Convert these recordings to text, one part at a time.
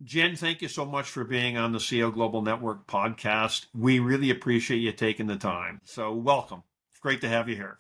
Jen, thank you so much for being on the CEO Global Network podcast. We really appreciate you taking the time. So welcome. It's great to have you here.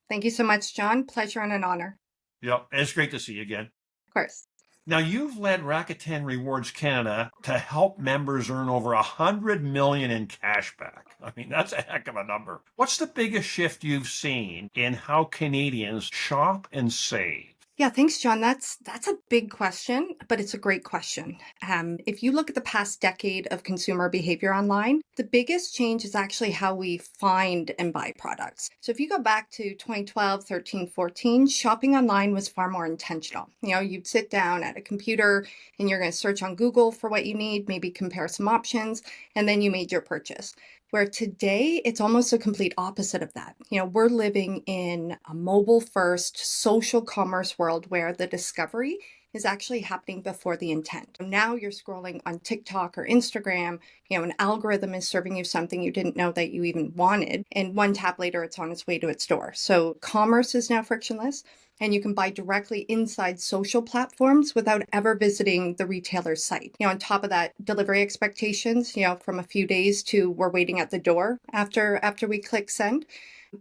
Thank you so much, John. Pleasure and an honor. Yep, it's great to see you again. Of course. Now, you've led Rakuten Rewards Canada to help members earn over $100 million in cash back. I mean, that's a heck of a number. What's the biggest shift you've seen in how Canadians shop and save? Yeah, thanks, John. That's a big question, but it's a great question. If you look at the past decade of consumer behavior online, the biggest change is actually how we find and buy products. So if you go back to 2012, 13, 14, shopping online was far more intentional. You'd sit down at a computer and you're going to search on Google for what you need, maybe compare some options, and then you made your purchase. Where today it's almost a complete opposite of that. We're living in a mobile first social commerce world where the discovery is actually happening before the intent. Now you're scrolling on TikTok or Instagram, an algorithm is serving you something you didn't know that you even wanted, and one tap later it's on its way to its door. So commerce is now frictionless, and you can buy directly inside social platforms without ever visiting the retailer's site. On top of that, delivery expectations, from a few days to we're waiting at the door after we click send.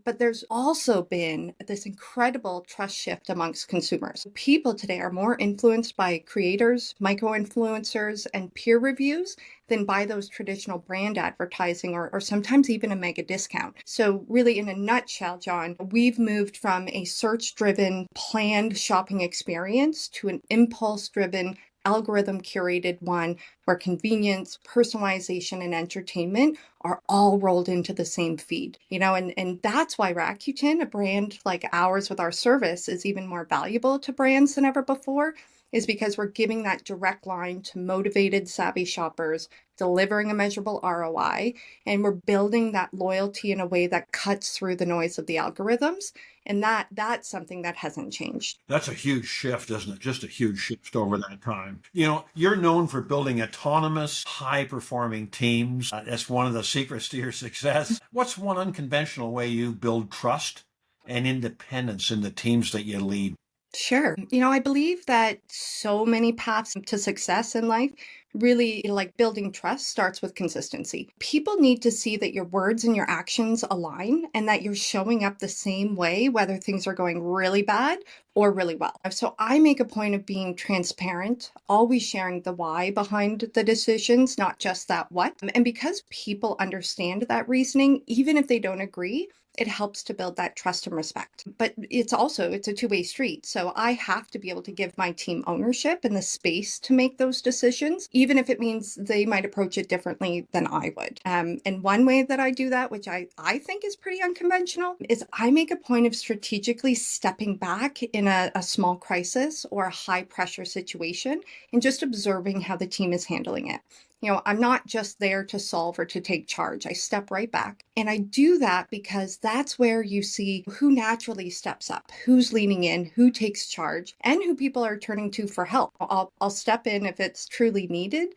But there's also been this incredible trust shift amongst consumers. People today are more influenced by creators, micro influencers, and peer reviews than by those traditional brand advertising or sometimes even a mega discount. So really, in a nutshell, John, we've moved from a search-driven, planned shopping experience to an impulse-driven, algorithm curated one where convenience, personalization, and entertainment are all rolled into the same feed. And that's why Rakuten, a brand like ours with our service, is even more valuable to brands than ever before, is because we're giving that direct line to motivated, savvy shoppers, delivering a measurable ROI, and we're building that loyalty in a way that cuts through the noise of the algorithms. And that's something that hasn't changed. That's a huge shift, isn't it? Just a huge shift over that time. You're known for building autonomous, high-performing teams. That's one of the secrets to your success. What's one unconventional way you build trust and independence in the teams that you lead? Sure. I believe that so many paths to success in life really, like building trust, starts with consistency. People need to see that your words and your actions align and that you're showing up the same way, whether things are going really bad or really well. So I make a point of being transparent, always sharing the why behind the decisions, not just that what. And because people understand that reasoning, even if they don't agree, it helps to build that trust and respect. But it's a two-way street. So I have to be able to give my team ownership and the space to make those decisions, even if it means they might approach it differently than I would. And one way that I do that, which I think is pretty unconventional, is I make a point of strategically stepping back in a small crisis or a high pressure situation and just observing how the team is handling it. I'm not just there to solve or to take charge. I step right back. And I do that because that's where you see who naturally steps up, who's leaning in, who takes charge, and who people are turning to for help. I'll step in if it's truly needed.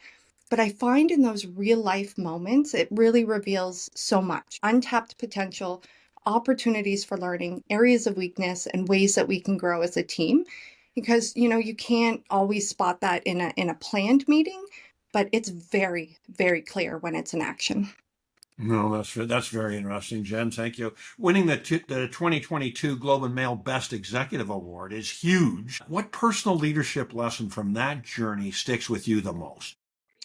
But I find in those real life moments, it really reveals so much untapped potential, opportunities for learning, areas of weakness, and ways that we can grow as a team. Because, you can't always spot that in a planned meeting, but it's very, very clear when it's in action. No, that's very interesting, Jen. Thank you. Winning the 2022 Globe and Mail Best Executive Award is huge. What personal leadership lesson from that journey sticks with you the most?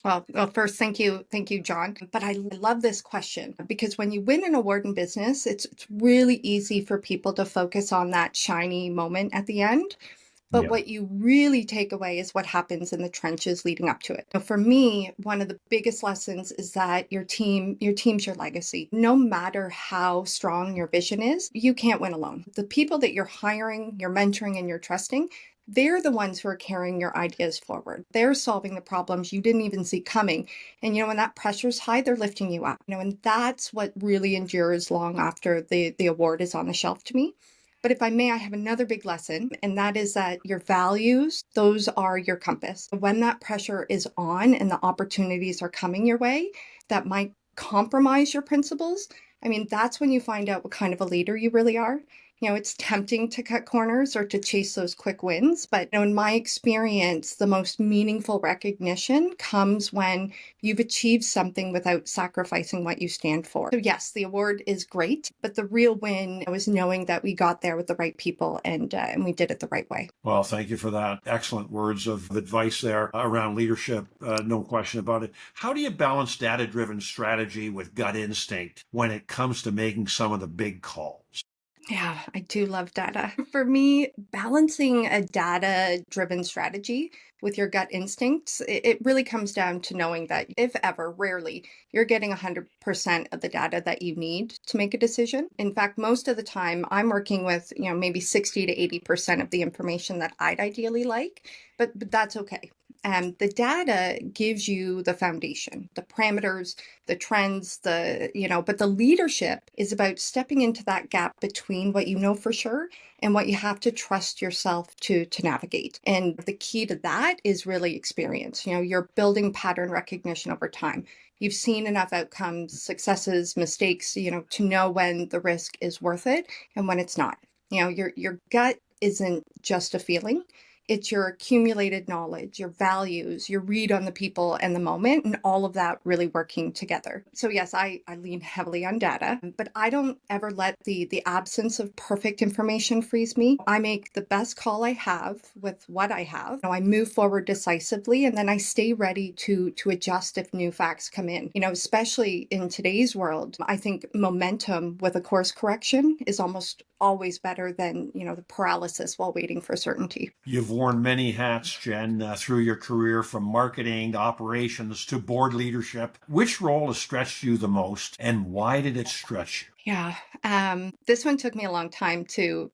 Well, first, thank you, John. But I love this question because when you win an award in business, it's really easy for people to focus on that shiny moment at the end. But Yeah. what you really take away is what happens in the trenches leading up to it. So for me, one of the biggest lessons is that your team's your legacy. No matter how strong your vision is, you can't win alone. The people that you're hiring, you're mentoring, and you're trusting, they're the ones who are carrying your ideas forward. They're solving the problems you didn't even see coming. And when that pressure's high, they're lifting you up. And that's what really endures long after the award is on the shelf to me. But if I may, I have another big lesson, and that is that your values, those are your compass. When that pressure is on and the opportunities are coming your way that might compromise your principles, I mean, that's when you find out what kind of a leader you really are. It's tempting to cut corners or to chase those quick wins. But in my experience, the most meaningful recognition comes when you've achieved something without sacrificing what you stand for. So yes, the award is great, but the real win was knowing that we got there with the right people and we did it the right way. Well, thank you for that. Excellent words of advice there around leadership. No question about it. How do you balance data-driven strategy with gut instinct when it comes to making some of the big calls? Yeah, I do love data. For me, balancing a data driven strategy with your gut instincts, it really comes down to knowing that if ever, rarely, you're getting 100% of the data that you need to make a decision. In fact, most of the time, I'm working with, maybe 60 to 80% of the information that I'd ideally like, but that's okay. The data gives you the foundation, the parameters, the trends, but the leadership is about stepping into that gap between what you know for sure and what you have to trust yourself to navigate. And the key to that is really experience. You're building pattern recognition over time. You've seen enough outcomes, successes, mistakes, to know when the risk is worth it and when it's not. Your gut isn't just a feeling. It's your accumulated knowledge, your values, your read on the people and the moment, and all of that really working together. So yes, I lean heavily on data, but I don't ever let the absence of perfect information freeze me. I make the best call I have with what I have. I move forward decisively, and then I stay ready to adjust if new facts come in. Especially in today's world, I think momentum with a course correction is almost always better than the paralysis while waiting for certainty. You've worn many hats, Jen, through your career, from marketing to operations to board leadership. Which role has stretched you the most, and why did it stretch you? Yeah, this one took me a long time to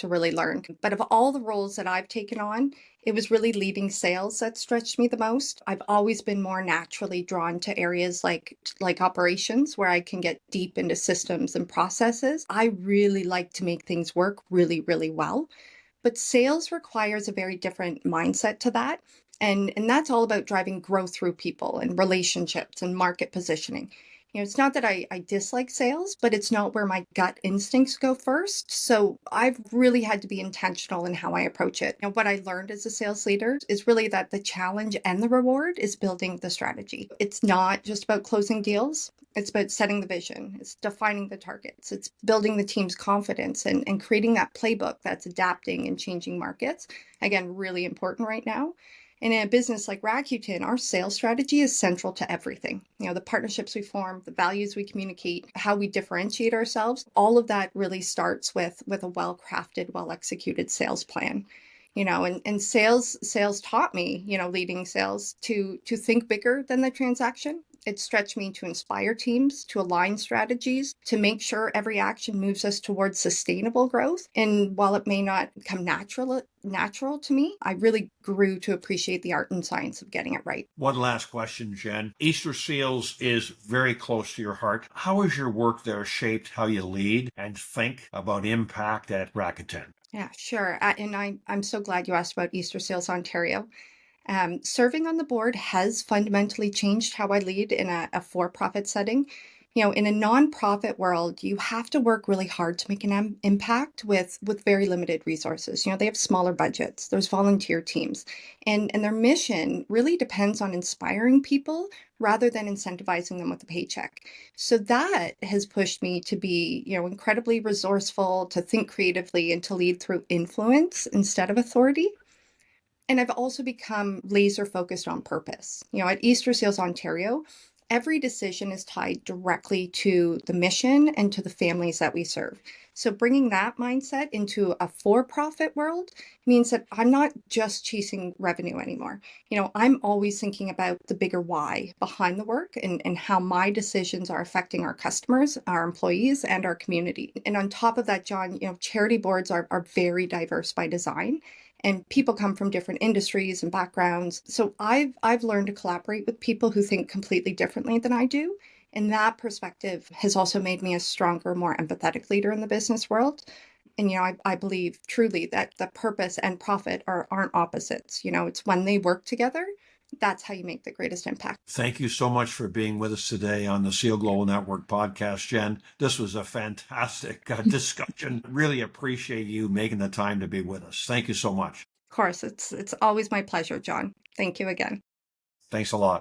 really learn. But of all the roles that I've taken on, it was really leading sales that stretched me the most. I've always been more naturally drawn to areas like operations, where I can get deep into systems and processes. I really like to make things work really, really well. But sales requires a very different mindset to that. And that's all about driving growth through people and relationships and market positioning. It's not that I dislike sales, but it's not where my gut instincts go first. So I've really had to be intentional in how I approach it. What I learned as a sales leader is really that the challenge and the reward is building the strategy. It's not just about closing deals. It's about setting the vision. It's defining the targets. It's building the team's confidence and creating that playbook that's adapting and changing markets. Again, really important right now. And in a business like Rakuten, our sales strategy is central to everything. The partnerships we form, the values we communicate, how we differentiate ourselves, all of that really starts with a well-crafted, well-executed sales plan. And sales taught me, leading sales to think bigger than the transaction. It stretched me to inspire teams, to align strategies, to make sure every action moves us towards sustainable growth. And while it may not come natural to me, I really grew to appreciate the art and science of getting it right. One last question, Jen. Easter Seals is very close to your heart. How has your work there shaped how you lead and think about impact at Rakuten? Yeah, sure. And I'm so glad you asked about Easter Seals Ontario. Serving on the board has fundamentally changed how I lead in a for-profit setting. In a nonprofit world, you have to work really hard to make an impact with very limited resources. They have smaller budgets. There's volunteer teams, and their mission really depends on inspiring people rather than incentivizing them with a paycheck. So that has pushed me to be, incredibly resourceful, to think creatively, and to lead through influence instead of authority. And I've also become laser focused on purpose. At Easter Seals Ontario, every decision is tied directly to the mission and to the families that we serve. So bringing that mindset into a for-profit world means that I'm not just chasing revenue anymore. I'm always thinking about the bigger why behind the work and how my decisions are affecting our customers, our employees, and our community. And on top of that, John, charity boards are very diverse by design, and people come from different industries and backgrounds. So I've learned to collaborate with people who think completely differently than I do. And that perspective has also made me a stronger, more empathetic leader in the business world. And I believe truly that the purpose and profit aren't opposites. It's when they work together That's how you make the greatest impact. Thank you so much for being with us today on the Seal Global Network podcast, Jen. This was a fantastic discussion. Really appreciate you making the time to be with us. Thank you so much. Of course, it's always my pleasure, John. Thank you again. Thanks a lot.